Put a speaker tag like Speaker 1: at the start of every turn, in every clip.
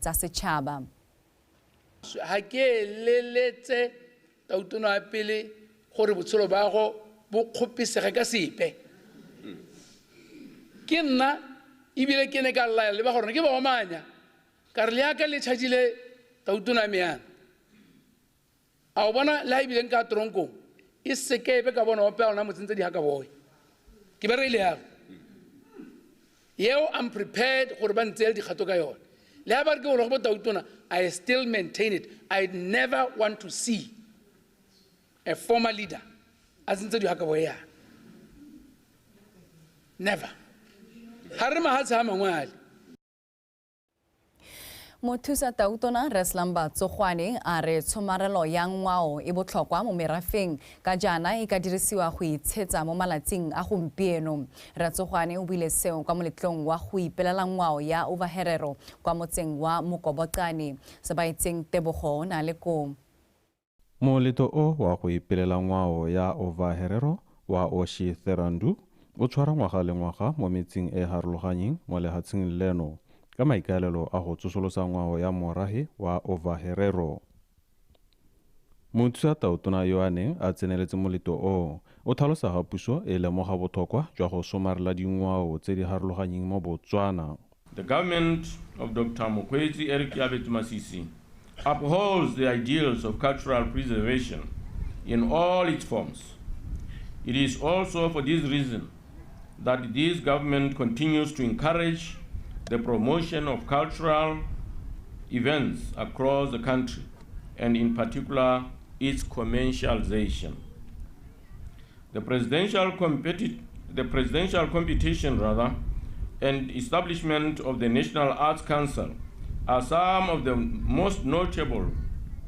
Speaker 1: tsa setšhaba.
Speaker 2: Ha ke leletse tautona pele gore botshelo ba go bo kgopisega ka sepe ke nna ibile ke ne ka lla le ba gore ke ba omanya ka re le aka le tšhatile tautona meana a o bona la ibile nka tronko e sekebe ka bona ope ona motsentse di haka boy ke ba re ile ya yeo I'm prepared gore ba ntse di kgato ka yona le ba re ke go tautona I still maintain it. I never want to see a former leader as in the Hakaboya. Never. Harima has Hamawal.
Speaker 1: Mothusa tautona Reslamba Botswana a re tshomarelo ya ngwao e botlhokwa mo merafeng ka jana e ka dirisiwa go itshetsa mo malatsing a gompieno. Botswana o bile seo kwa moletlong wa go ipelela ngwao ya overherero kwa motseng wa Mokobokane se ba itseng Tebogo na le ko.
Speaker 3: Moletlo o wa go ipelela ngwao ya overherero wa Oshi Therandu o tshwara ngwaga le ngwaga mo metsing e harologanyeng mo lehatsing leno. Ka maikaelelo a go tsosolosa ngwao ya morahe wa overherero. Mothusa tautona yo a neng a tseneletse moletlo o tlhalosa ga puso e lemoga botlhokwa jwa go somarela dingwao tse di harologanyeng mo Botswana.
Speaker 4: The government of Dr. Mokwetsi Eric Masisi upholds the ideals of cultural preservation in all its forms. It is also for this reason that this government continues to encourage the promotion of cultural events across the country, and in particular, its commercialization. The presidential competition and establishment of the National Arts Council are some of the most notable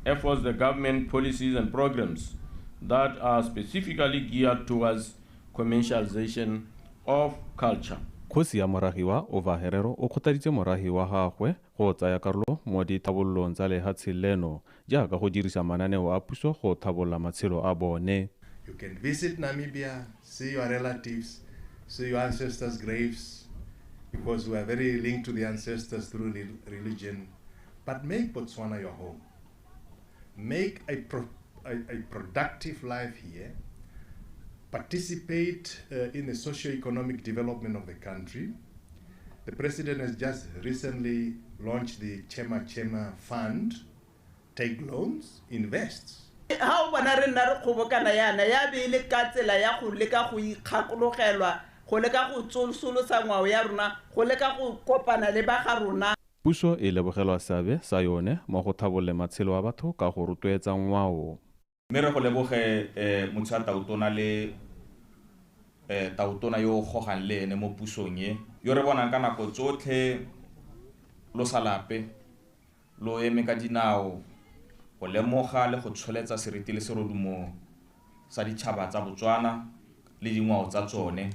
Speaker 4: efforts the government policies and programs that are specifically geared towards commercialization of culture.
Speaker 3: Khosi ya morahi wa overherero o kgotaditse morahi wa gagwe go tsaya karolo mo dithabollong tsa lehatshe leno jaaka go dirisa mananeo a puso go thabolla matshelo a bone.
Speaker 5: You can visit Namibia, see your relatives, see your ancestors' graves, because we are very linked to the ancestors through religion. But make Botswana your home. Make a productive life here. Participate in the socio-economic development of the country. The president has just recently launched the Chema Fund. Take loans, invest.
Speaker 6: How banare na go bokana yana ya be ile ka tsela ya go leka go ikgakologelwa go leka go tsosolosa ngwao ya rona go leka go kopana le ba ga rona.
Speaker 3: Puso e lebogelwa seabe sa yone mo go thabolle matshelo a batho ka go rotloetsa ngwao.
Speaker 7: Mere go leboge mothusa tautona le tautona yo gogang le ene mo pusong ye yo re bona ka nako tsotlhe lo salape lo eme ka dinao go lemoga le go tsholetsa seriti le serodumo sa ditšhaba tsa Botswana le dingwao tsa tsone.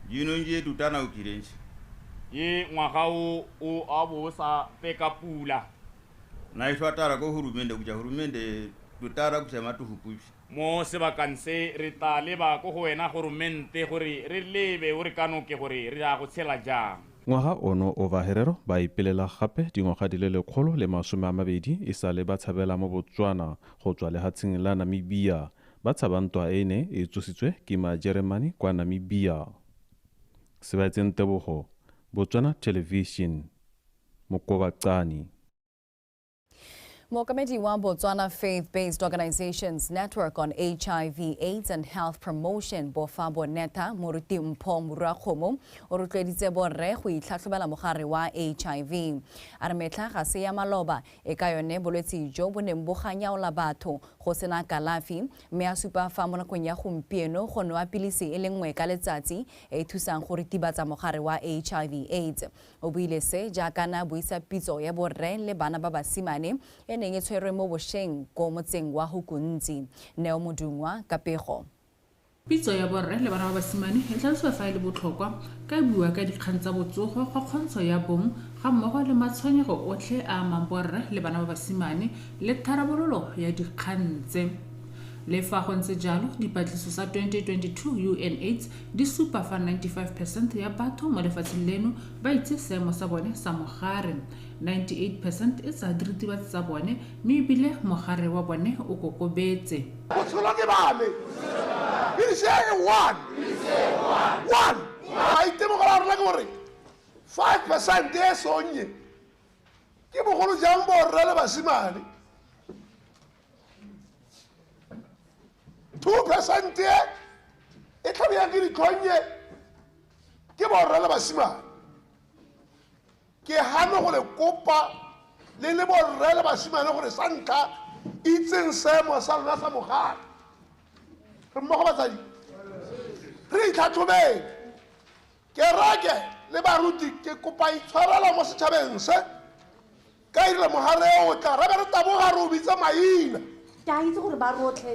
Speaker 8: Yinonje tutana ukirenshi
Speaker 9: ye ngwaga o a bo sa peka pula
Speaker 8: na itwatara go hurumende kuja hurumende tutara kusema tuhupushi
Speaker 9: mo sebakang se re tla leba go go wena goromente gore re lebe o re kanoke gore re a go tshela jang.
Speaker 3: Ngwaga ono overherero ba ipelela gape dingwaga di le 120 e sale ba tshabela mo Botswana go tswa lehatseng la Namibia ba tshabantwa ene e tsositswe ke ma-Germany kwa Namibia. Sebaetseng Tebogo, Botswana Television, Mokobokane.
Speaker 1: Mokamedi wa Botswana Faith-Based Organizations Network on HIV, AIDS and Health Promotion Bofabo Neta Moruti Mpho Murakgomo o rotloeditse borre go itlhatlhobela mogare wa HIV. Armetla ga se ya maloba e ka yone bolwetse jo bo neng bo ganyaola batho go sena kalafi mme a supa fa mo nakong ya gompieno go nwa pilisi e le nngwe ka letsatsi e thusang go ritibatsa mogare wa HIV AIDS. O buile se jaaka na buisa pitso ya borre le bana ba basimane neng e tshwerwe mo bosheng ko motseng wa Hukuntsi. Neo Modungwa ka pego.
Speaker 10: Pitso ya borre le bana ba basimane e tlhaloswa fa ile botlhokwa ka bua ka dikgang tsa botsogo go kgontsho ya bong ga mmogo le matshwenyego otlhe a maborre le bana ba basimane le tharabololo ya dikgang tse. Le fa go ntse jalo dipatlisiso sa 2022 UNAIDS di supa fa 95% ya batho mo lefatsheng leno ba itse seemo sa bone sa mogare. 98% e sa diritibatsi tsa bone mme ebile mogare wa bone o kokobetse.
Speaker 11: Go tshola ke bane ke say one a itemogela rena ke gore 5% e sonye ke bogolo jang borre le basimane 2% e tlhabeyang ke ditlhonye ke borre le basimane ke hano go le kopa le borre le basimane gore sa ntlha itseng seemo sa lona sa mogare re mmogo batsadi re itlhatlhobeng ke rake le baruti ke kopa itshwarela mo setšhabeng se ka irile mogare o tla re be re taboga re o bitsa maina
Speaker 12: ke a itse gore ba rotlhe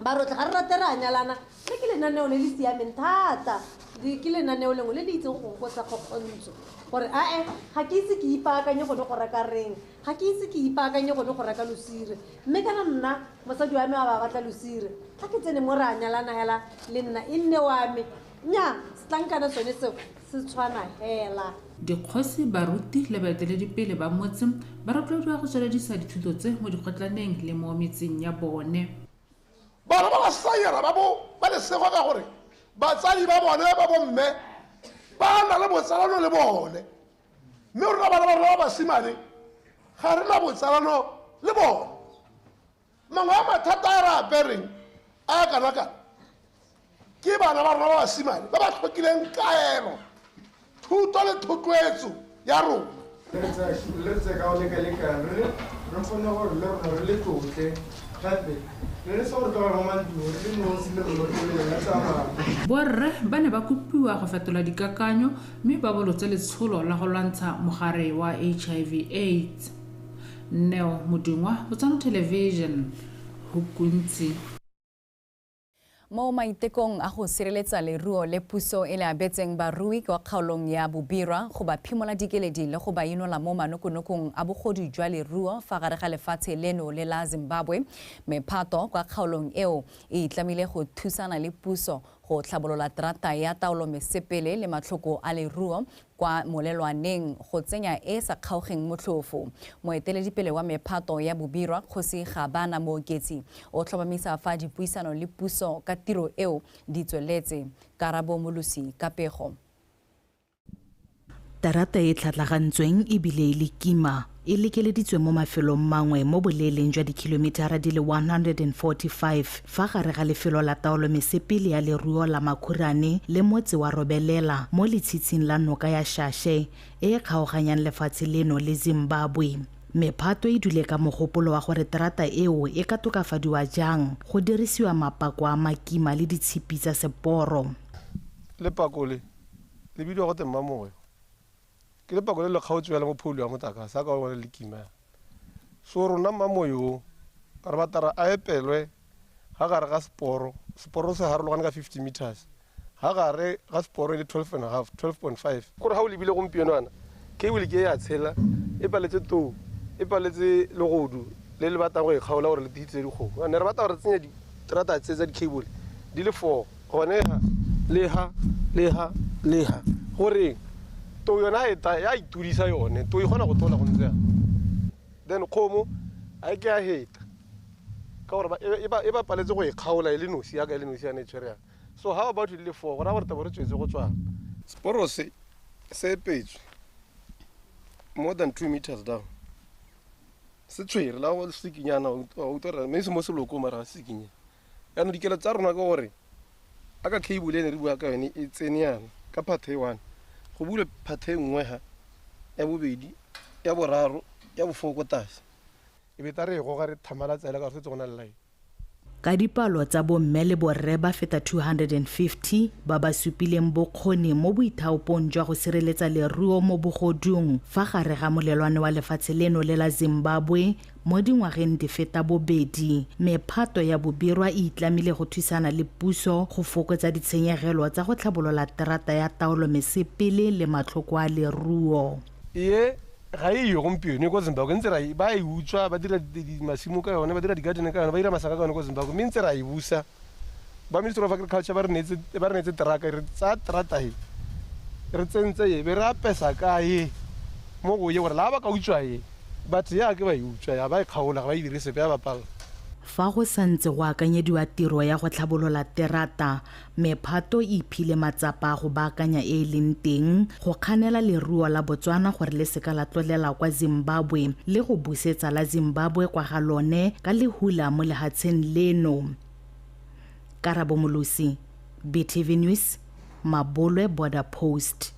Speaker 12: ga re rate re a nyalana le ke lenaneo le le siameng thata ke lenaneo lengwe le le itseng go nkotsa kgokgontsho gore ae ga ke itse ke ipaakanye gone go reka reng ga ke itse ke ipaakanye gone go reka losire mme kana nna mosadi wa me wa ba batla losire ga ke tsene mo re a nyalana hela le nna e nne wa me nya setlankana sone seo se tshwana hela.
Speaker 10: Dikgosi baruti le baeteledipele ba motse ba rotloediwa go tsweledisa dithuto tse mo dikgotlaneng le mo metseng ya bone.
Speaker 11: Bana ba sayera ba le sego ka gore batsadi ba bone ba bomme ba na le botsalano le bone mme rona bana ba rona basimane ga re na botsalano le bone mangwe a mathata a re apereng a kana-kana ke bana ba rona ba basimane ba ba tlhokileng kaelo thuto le thotloetso ya rona
Speaker 13: le tse ka o lekalekana re kgone gore le rona re le tlotle gape
Speaker 10: borre ba ne ba kopiwa go fetola dikakanyo mme ba bolotse letsholo la go lwantsha mogare wa HIV/AIDS. Neo Modungwa, Botswana Television, Hukuntsi.
Speaker 1: Mo maitekong a go sireletsa leruo le puso e le abetseng barui kwa kgaolong ya Bobirwa go ba phimola dikeledi le go ba inola mo manokonokong a bogodu jwa leruo fa gare ga lefatshe leno le la Zimbabwe. Mephato kwa kgaolong eo e itlamile go thusana le puso go tlhabolola terata ya taolo mesepele le matlhoko a leruo kwa molelwaneng go tsenya e sa kgaogeng motlhofo. Moeteledipele wa mephato ya Bobirwa Kgosi Gabana Mooketsi o tlhomamisa fa dipuisano le puso ka tiro eo di tsweletse. Karabo Molusi ka pego.
Speaker 14: Terata e tlhatlagantsweng e bile e le kima e lekeleditswe mo mafelong mangwe mo boleeleng jwa dikilometara di le 145 fa gare ga lefelo la taolo mesepele ya leruo la Makhurane le motse wa Robelela mo letshitsing la noka ya Shashe e kgaoganyang lefatshe leno le Zimbabwe. Mephato e dule ka mogopolo wa gore terata eo e ka tokafadiwa jang go dirisiwa mapako a makima le ditshipi tsa seporo.
Speaker 13: Lepako le bidiwa go tema moyo ke lepako le le kgaotswe le mo pholo ya motlakase a ka bona le kima so rona mamoyo re batara a epelwe ga gare ga seporo se harologane ka 50 meters ga gare ga seporo le 12.5 gore ga o lebile gompieno ana cable ke ya tshela e paletse tou e paletse legodu le le batang go e kgaola gore le ditse dikgomo ne re batla gore tsenya diterata tse tsa di-cable di le 4 gone leha gore to yona ya itudisa yone to e gona go tola go ntse then kgomo a ke a heta ka gore e ba paletse go e kgaola e le nosi ya ka e le nosi ya nature so how about le 4 gore gore tabo re tswetse go tswa sporo se petswe more than 2 meters down se tshwere la go sikinyana o tora me se mo se loko mara sikinya ya no dikela tsa rona ka gore aka cable ene re bua ka yone e tsenyana ka part 1 go bule part e nngwe ha ya bobedi ya boraro ya bofoko tase e beta re go ga re thamala tsela ka se tsona le line
Speaker 14: ka dipalo tsa bomme le borre ba feta 250 ba ba supileng bokgoni mo boithaopong jwa go sireletsa leruo mo bogodung fa gare ga molelwane wa lefatshe leno le la Zimbabwe mo dingwageng di feta bobedi. Mephato ya Bobirwa e itlamile go thusana le puso go fokotsa ditshenyegelo tsa go tlhabolola terata ya taolo mesepele le matlhoko a leruo.
Speaker 13: ye ga e yo gompieno ko Zimbabwe ntse ra ba e utswa ba dira masimo ka yone ba dira di-garden ka yone ba dira masaka ka yone ko Zimbabwe mme ntse ra e busa ba Ministry of Agriculture ba re netse teraka re tsa trata he re tsentse e be re apesa kae mo go ye gore la ba ka utswa e but ya ke ba e utswa ya ba e kgaola ga ba e dirise ya bapala.
Speaker 14: Fa go santse go akanyediwa tiro ya go tlhabolola terata, mephato e iphile matsapa go baakanya e leng teng go kganela leruo la Botswana gore le seka la tlolela kwa Zimbabwe le go busetsa la Zimbabwe kwa ga lone ka lehula mo lehatsheng leno. Karabo Molusi, BTV News, Mabolwe Border Post.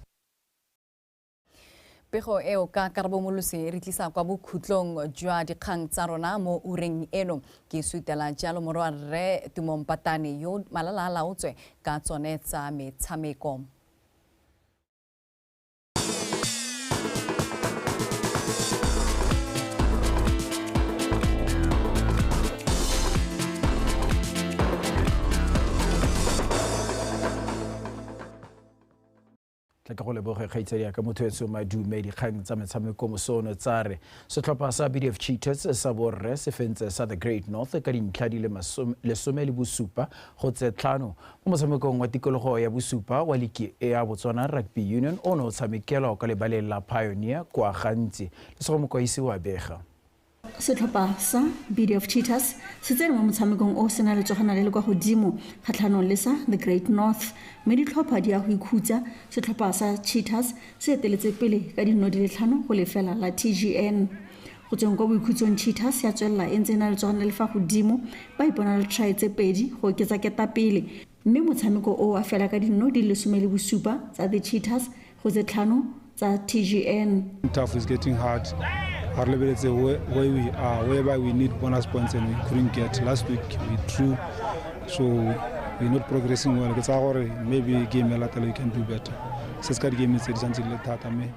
Speaker 1: Pego eo ka Karabo Molusi re tlisa kwa bokhutlong jwa dikgang tsa rona mo ureng eno ke suitela jalo morwa re Tumompatane yo malala laotswe ka tsone tsa metshameko.
Speaker 15: Tla go leboga kgaitsedi ka motho madume dikgang tsa metshameko mosono tsare setlhopha sa BDF Cheetahs sa borre se fentse sa The Great North ka dintlha di le 17 go tse 5 mo motshamekong wa tikologo ya bosupa wa ligi ya Botswana Rugby Union ono tshamekela ka lebale la Pioneer kwa gantsi le se go mokoisi wa bega.
Speaker 16: Setlhopha sa BDF Cheetahs se tsene mo motshamekong o sena le tsogana le kwa godimo kgatlhanong le sa The Great North mme ditlhopha di a go ikhutsa. Setlhopha sa Cheetahs se eteletse pele ka dino di le 5 go lefela la TGN go tseng kwa boikhutsong. Cheetahs ya tswella e ntse na le tsogana le fa godimo ba ipona le try tse pedi go oketsa keta pele mme motshameko o a fela ka dino di le 17 tsa the Cheetahs go tse 5 tsa TGN.
Speaker 17: Tough is getting hard. Our level is where we are, whereby we need bonus points and we couldn't get. Last week we drew, so we're not progressing well. It's our maybe game later we can do better. Since the game is until the me.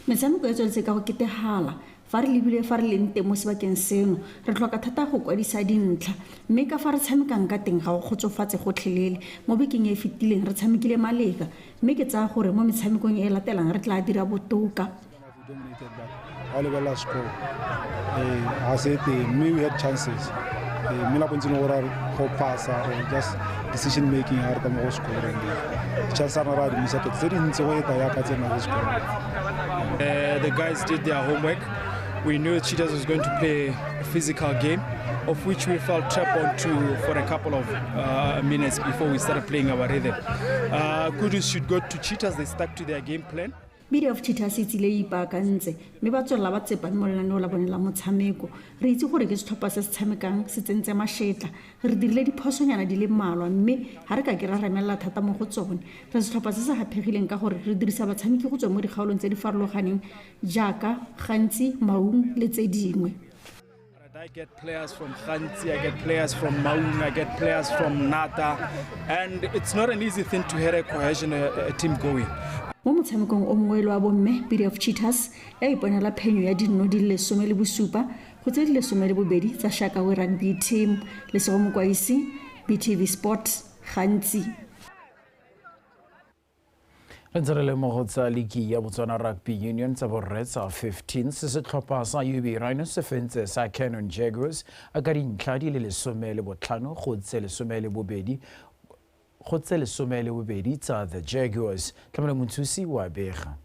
Speaker 16: Metshameko e tsweletse ka go ketegala fa re lebile fa re leng teng mo sebakeng seno re tlhoka thata go kwadisa dintlha mme ka fa re tshamekang ka teng ga go kgotsofatse gotlhelele mo bekeng e fetileng re tshamekile maleka mme ke tsaya gore mo metshamekong e latelang re tla dira botoka.
Speaker 17: All of our score. I said we had chances. Mila continue or pass or just decision making or the scoring. Chances are not
Speaker 18: the guys did their homework. We knew Cheetahs was going to play a physical game, of which we felt trapped onto for a couple of minutes before we started playing our rhythm. Kudos should go to Cheetahs. They stuck to their game plan.
Speaker 16: BDF Cheetahs itsile ipaakantse mme ba tswela ba tsepane mo lenaneo la bone la motshameko re itse gore ke setlhopha se se tshamekang se tsentse mašetla re dirile diphosonyana di le mmalwa mme ga re ka ke ra remelela thata mo go tsone re setlhopha se se gapegileng ka gore re dirisa batshameki go tswa mo dikgaolong tse di farologaneng jaaka gantsi maung le tse dingwe.
Speaker 18: I get players from Khanti, I get players from Maung, I get players from Nata, and it's not an easy thing to have a cohesion a team going.
Speaker 16: Mo motshamekong o mongwe le wa bomme BDF Cheetahs ya iponela phenyo ya dino di le 17 go tse di le 12 tsa Shakawe Rugby Team le se go mokwaisi BTV Sport Khanti.
Speaker 15: Re mo go tsa ligi ya Botswana Rugby Union tsa borre tsa 15 se setlhopha sa UB Rhinos se fentse sa Canon Jaguars a ka dintlha di le 15 go tse 12 go tse 12 tsa the Jaguars. Tlamela Monthusi wa bega.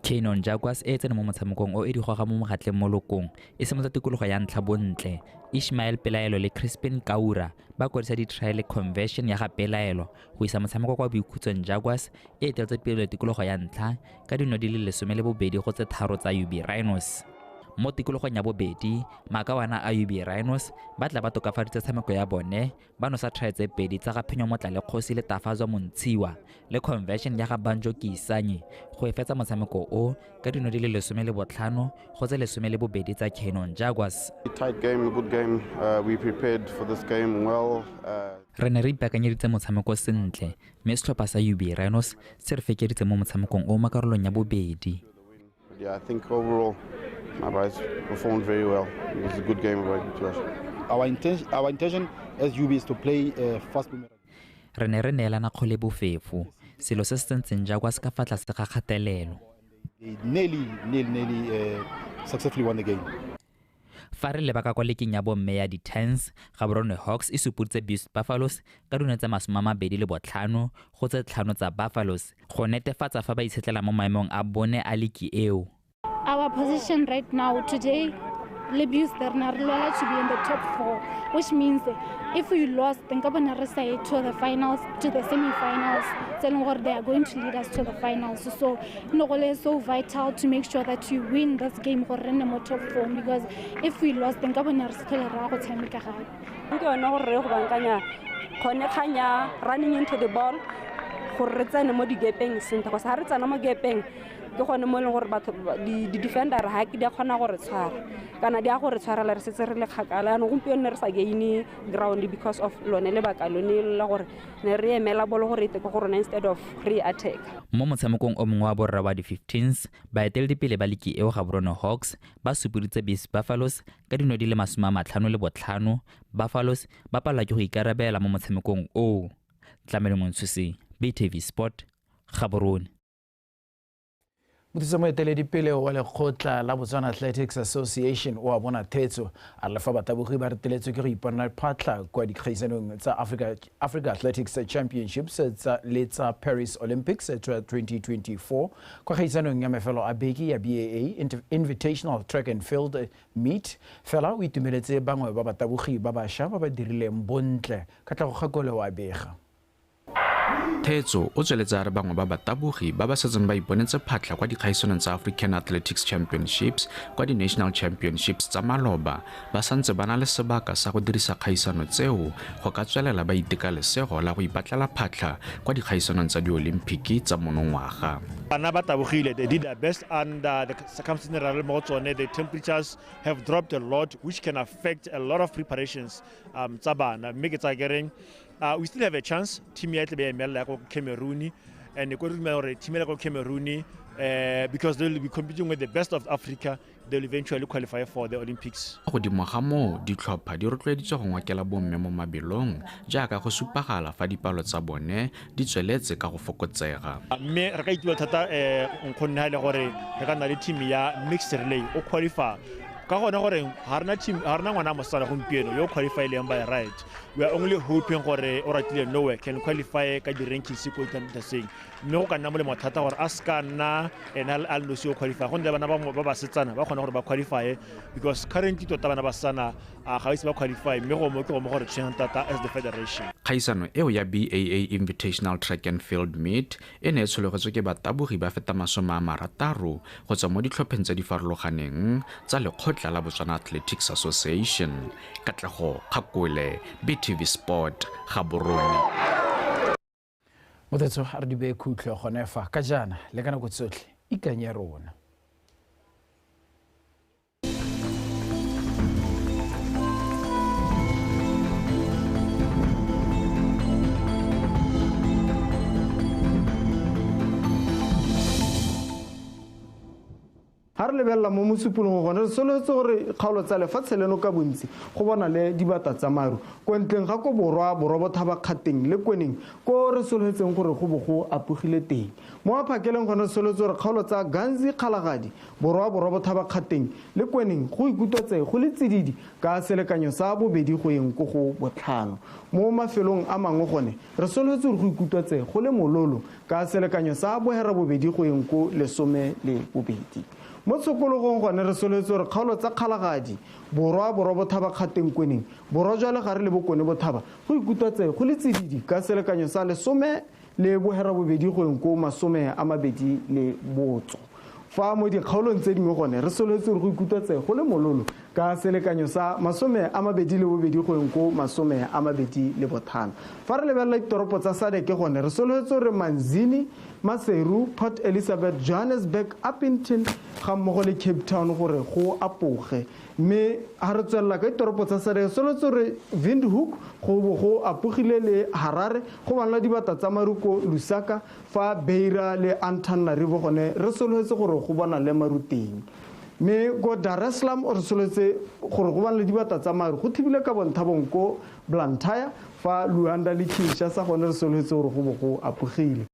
Speaker 19: Canon Jaguars e tsene mo motshamekong o e di goga mo mogatleng mo lokong e se motsa tikologo ya ntlha bontle. Ishmael Pelaelo le Crispin Kaura ba kodisa di-trial conversion ya ga Pelaelo go isa motshameko kwa boikhutsong. Jaguars e eteletse pele tikologo ya ntlha ka dino di le 12 go tse 3 tsa UB Rhinos. Mo tikologong ya bobedi makawana a UB Rhinos ba tla ba tokafaditse tshameko ya bone ba no sa try tse pedi tsa ga phenyo motla le kgosi le Tafazwa Montshiwa le conversion ya ga Banjo Kisanyi go efetsa motshameko o ka dino di le 15 go tse 12 tsa Canon Jaguars.
Speaker 20: Tight game, a good game. We prepared for this game well.
Speaker 19: Re ne re ipakanyeditse motshameko sentle mme setlhopha sa UB Rhinos se re fekeditse mo motshamekong o makarolong ya bobedi.
Speaker 20: Yeah, I think overall my guys performed very well. It was a good game to us.
Speaker 17: Our intention as UB is to play fast.
Speaker 19: Re ne re neelana kgole bofefo selo se se tsentseng Jaguars ka fa tlase ga kgatelelo.
Speaker 21: They nearly successfully won the game.
Speaker 19: Fa re leba ka kwa lekeng ya bomme ya di-10s Gaborone Hawks e supuditse Buffaloes ka dino tse 25 go tse 5 tsa Buffaloes go netefatsa fa ba itshetlela mo maemong a bone a leki eo.
Speaker 22: Our position right now today, Libus to be in the top 4, which means if we lost, then to the finals, to the semi-finals, they are going to lead us to the finals. So it's so vital to make sure that you win this game for in the top 4, because if we lost, then running into the ball, ke gone mo leng gore batho di defender ha ke dia khona gore tshwara kana dia gore tshwara la re setse re le khakala no gompieno re sa gain ground because of lone le baka lone la gore ne re emela bolo gore ite go rona instead of re-attack.
Speaker 19: Mo motshamekong o mongwe wa borra wa di-15s baeteledipele ba leki eo Gaborone Hawks ba supuditse Buffaloes ka dino di le 55. Buffaloes ba palwa ke go ikarabela mo motshamekong o. Tlamelo Montshusi, BTV Sport, Gaborone.
Speaker 15: Motisa moeteledipele wa lekgotla la Botswana Athletics Association o a bona thetso a lefa batabogi ba reteletswe ke go ipona phatla kwa dikgaisanong tsa Africa Athletics Championships le tsa Paris Olympics 2024 kwa kgaisanong ya mefelo a beki ya BAA Invitational Track and Field Meet fela o itumeletse bangwe ba batabogi ba bašwa ba ba dirileng bontle ka tla go gakole wa bega.
Speaker 23: Thetso o tsweletsa re bangwe ba batabogi ba ba setseng ba iponetse phatla kwa dikgaisanong tsa African Athletics Championships kwa di-National Championships tsa maloba ba santse ba na le sebaka sa go dirisa kgaisano tseo go ka tswelela ba iteka lesego la go ipatlela phatla kwa dikgaisanong tsa di-Olimpiki tsa monongwaga.
Speaker 24: Bana ba tabogile, they did their best under the circumstances mo tsone. The temperatures have dropped a lot, which can affect a lot of preparations tsa bana. Mme ke tsa kereng we still have a chance. Team ya tle be emela go Cameroon, and go remember team ya go Cameroon because they will be competing with the best of Africa. They will eventually qualify for the Olympics.
Speaker 23: Go di mogamo di tlhopha di rotloeditswe go ngwakela bomme mo mabelong jaaka go supagala fa dipalo tsa bone di tsweletse ka go fokotsega.
Speaker 24: Mme re ka itwa thata nkgonne ha ile gore re ka na le team ya mixed relay o qualify ka gona gore ha rena ngwana mosala gompieno yo qualify le by right. We are only hoping gore o ratile nowhere can qualify ka di rankings ko tantaseng mme go ka nna mo le mathata gore a ska nna ena a lo se qualify go nne bana ba ba setsana ba gona gore ba qualify because currently tota bana ba sana ga ise ba qualify mme go mo ke go mo gore tsheng tata as the federation.
Speaker 23: Khaisano eo ya BAA Invitational Track and Field Meet ene tsholegetswe ke batabogi ba feta 60 go tswa mo ditlhopheng tse di farologaneng tsa lekgotla la Botswana Athletics Association. Katlego Khakole, BTV Sport, Gaborone.
Speaker 15: Motetso a re di be khutlo gone fa ka jana le kana go tsotlhe ikanye rona.
Speaker 25: ha re lebella mo mosupolong gone re soletse gore kgaolo tsa lefatshe leno ka bontsi go bona le dibata tsa maru ko ntleng ga ko borwa bothaba kgateng le kweneng ko re soletseng gore go bo go apogile teng mo maphakeleng gone re soletse gore kgaolo tsa Ganzi Kgalagadi borwa bothaba kgateng le kweneng go ikutotse go le tsididi ka selekanyo sa bobedi go yeng go go botlhano mo mafelong a mangwe gone re soletse gore go ikutotse go le mololo ka selekanyo sa bohera bobedi go yeng go 12. Mo tshokologong gone re soletse gore kgaolo tsa Kgalagadi borwa bothaba kgateng kweneng borwa jwale gare le bokone bothaba go ikutotse go le tsididi ka selekanyo sa 10 le bohera bobedi go yeng go 24. Fa mo dikgaolong tse dingwe gone re soletse gore go ikutotse go le mololo ka selekanyo sa 22 go yeng go 25. Fa re lebella ditoropo tsa Sadeke gone re soletse gore Manzini, Maseru, Port Elizabeth, Johannesburg, Upington ga mmogo le Cape Town gore go apoge mme ha re tswella ka ditoropo tsa Sadeke soletse gore Windhoek go apogile le Harare go banla dibata tsa maruko Lusaka fa Beira le Antananarivo gone re soletse gore go bona le maruteng mme go Dar es Salaam o re soletse gore go banla dibata tsa maru go thibile ka bonthabong ko Blantyre fa Luanda le Kinshasa gone re soletse gore go bo go apogile.